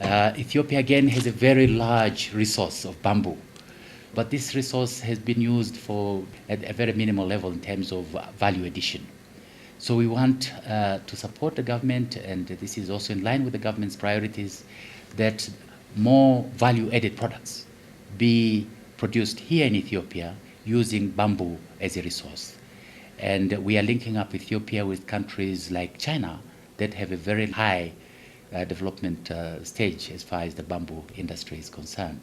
Ethiopia again has a very large resource of bamboo, but this resource has been used for at a very minimal level in terms of value addition. So we want to support the government, and this is also in line with the government's priorities, that more value-added products be produced here in Ethiopia using bamboo as a resource. And we are linking up Ethiopia with countries like China that have a very high development stage as far as the bamboo industry is concerned.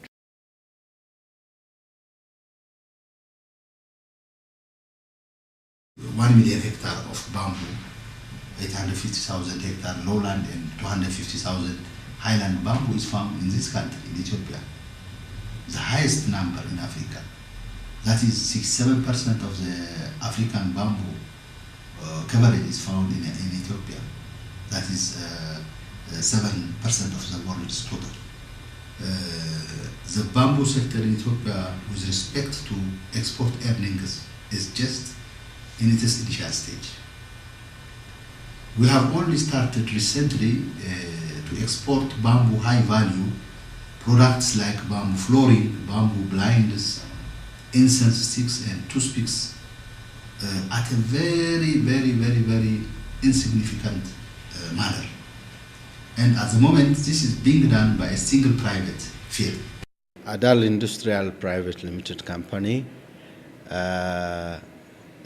One million hectare of bamboo, 850,000 hectare lowland and 250,000 highland bamboo is found in this country, in Ethiopia. The highest number in Africa. That is 67% of the African bamboo coverage is found in Ethiopia. That is 7% of the world's total. The bamboo sector in Ethiopia, with respect to export earnings, is just in its initial stage. We have only started recently to export bamboo high value products like bamboo flooring, bamboo blinds, incense sticks and toothpicks at a very insignificant manner. And at the moment, this is being done by a single private firm. Adal Industrial Private Limited Company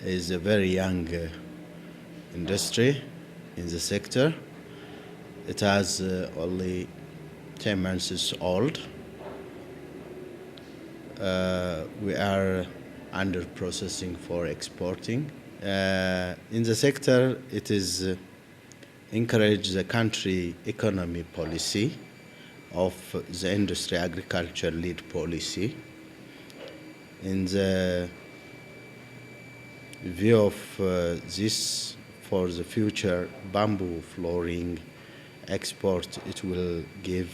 is a very young industry in the sector. It has only 10 months old. We are under processing for exporting. In the sector, it is encourage the country economy policy of the industry agriculture lead policy. In the view of this, for the future bamboo flooring export, it will give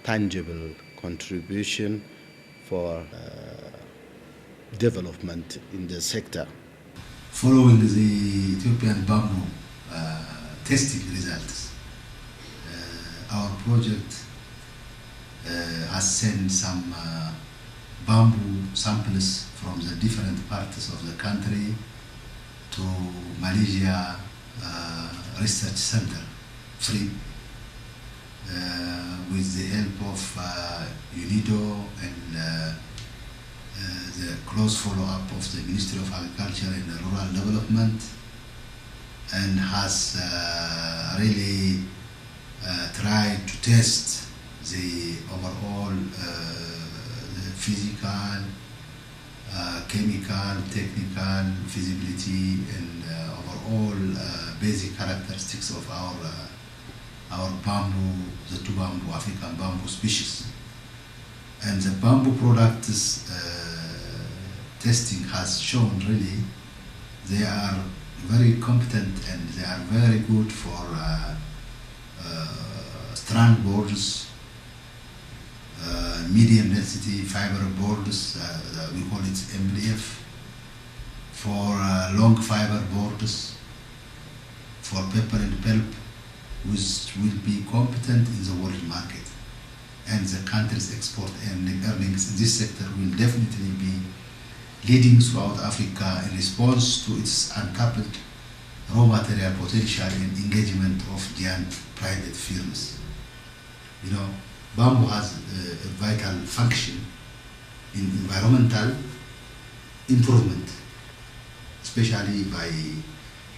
tangible contribution for development in the sector. Following the Ethiopian bamboo testing results, our project has sent some bamboo samples from the different parts of the country to Malaysia Research Center, free, with the help of UNIDO and the close follow-up of the Ministry of Agriculture and Rural Development, and has really tried to test the overall the physical, chemical, technical feasibility and overall basic characteristics of our bamboo, the two bamboo, African bamboo species. And the bamboo products testing has shown really they are very competent and they are very good for strand boards, medium density fiber boards, we call it MDF, for long fiber boards, for paper and pulp, which will be competent in the world market. And the country's export and earnings in this sector will definitely be leading throughout Africa in response to its untapped raw material potential and engagement of giant private firms. You know, bamboo has a vital function in environmental improvement, especially by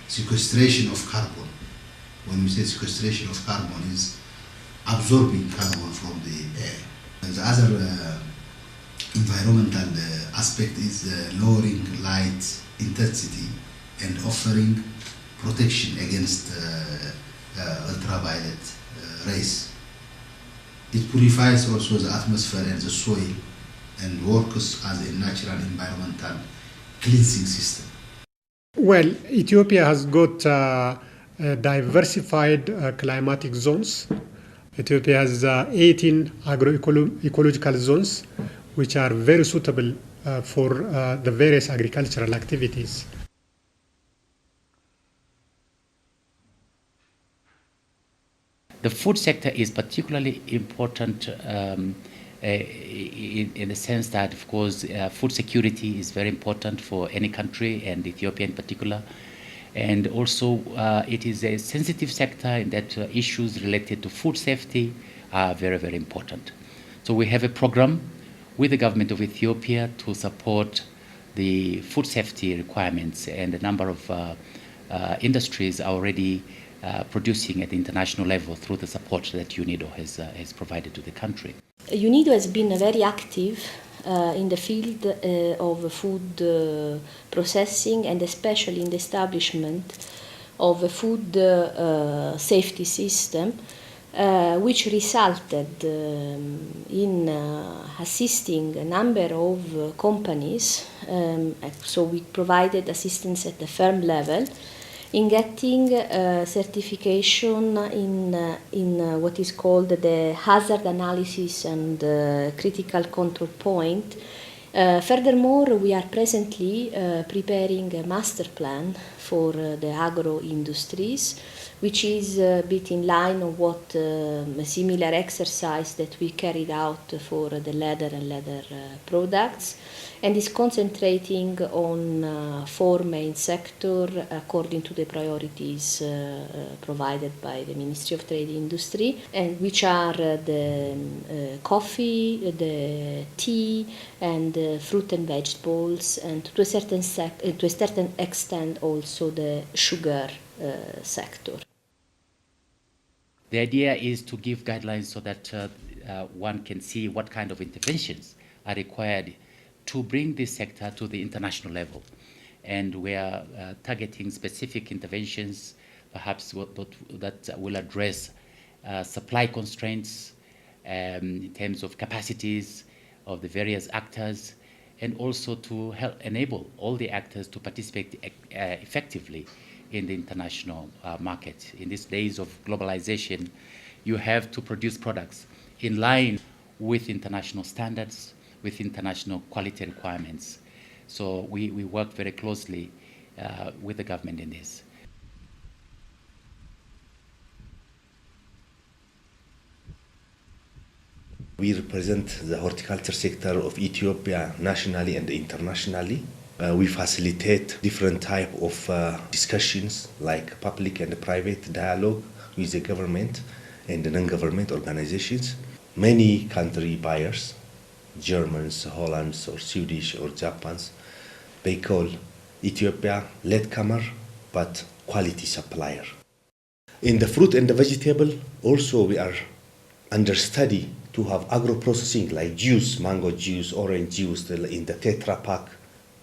sequestration of carbon. When we say sequestration of carbon, is absorbing carbon from the air. And the other environmental aspect is lowering light intensity and offering protection against ultraviolet rays. It purifies also the atmosphere and the soil and works as a natural environmental cleansing system. Well, Ethiopia has got diversified climatic zones. Ethiopia has 18 agroecological zones, which are very suitable for the various agricultural activities. The The food sector is particularly important in the sense that, of course, food security is very important for any country, and Ethiopia in particular. And also, it is a sensitive sector in that issues related to food safety are very, very important. So we have a program with the government of Ethiopia to support the food safety requirements, and a number of industries are already producing at the international level through the support that UNIDO has provided to the country. UNIDO has been very active in the field of food processing, and especially in the establishment of a food safety system, which resulted in assisting a number of companies. So we provided assistance at the firm level in getting certification in what is called the hazard analysis and critical control point. Furthermore, we are presently preparing a master plan for the agro industries, which is a bit in line of what a similar exercise that we carried out for the leather and leather products, and is concentrating on four main sectors according to the priorities provided by the Ministry of Trade and Industry, and which are the coffee, the tea, and fruit and vegetables, and to a certain extent also the sugar sector. The idea is to give guidelines so that one can see what kind of interventions are required to bring this sector to the international level. And we are targeting specific interventions, perhaps that will address supply constraints in terms of capacities of the various actors, and also to help enable all the actors to participate effectively in the international market. In these days of globalization, you have to produce products in line with international standards, with international quality requirements. So we work very closely with the government in this. We represent the horticulture sector of Ethiopia nationally and internationally. We facilitate different type of discussions like public and private dialogue with the government and the non-government organizations. Many country buyers, Germans, Hollands, or Swedish, or Japans, they call Ethiopia latecomer but quality supplier. In the fruit and the vegetable, also we are under study to have agro-processing like juice, mango juice, orange juice in the Tetra Pak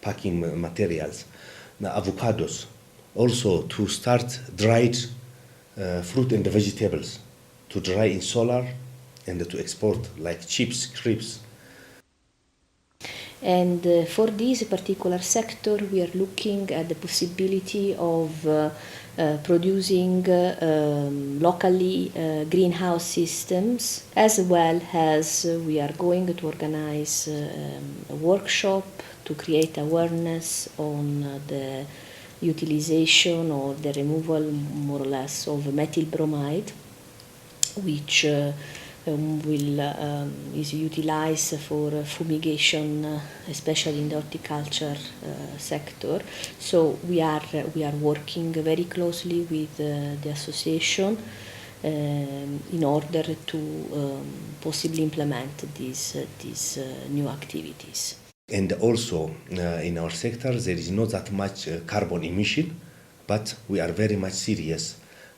packing materials, the avocados, also to start dried fruit and vegetables, to dry in solar and to export like chips, crisps. And for this particular sector, we are looking at the possibility of producing locally greenhouse systems, as well as we are going to organize a workshop to create awareness on the utilization or the removal, more or less, of methyl bromide, which is utilized for fumigation, especially in the horticulture sector. So we are working very closely with the association in order to possibly implement these new activities. And also in our sector there is not that much carbon emission, but we are very much serious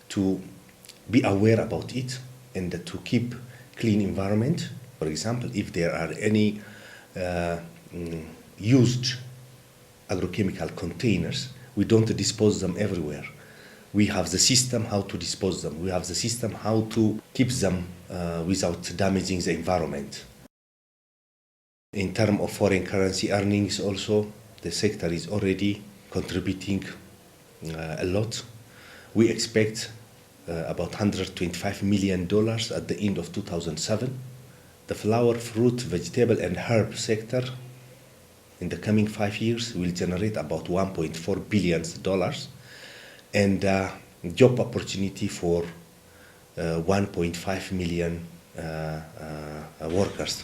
to be aware about it and to keep clean environment. For example, if there are any used agrochemical containers, we don't dispose them everywhere. We have the system how to dispose them. We have the system how to keep them without damaging the environment. In terms of foreign currency earnings also, the sector is already contributing a lot. We expect about $125 million at the end of 2007. The flower, fruit, vegetable and herb sector in the coming 5 years will generate about $1.4 billion, and job opportunity for 1.5 million workers.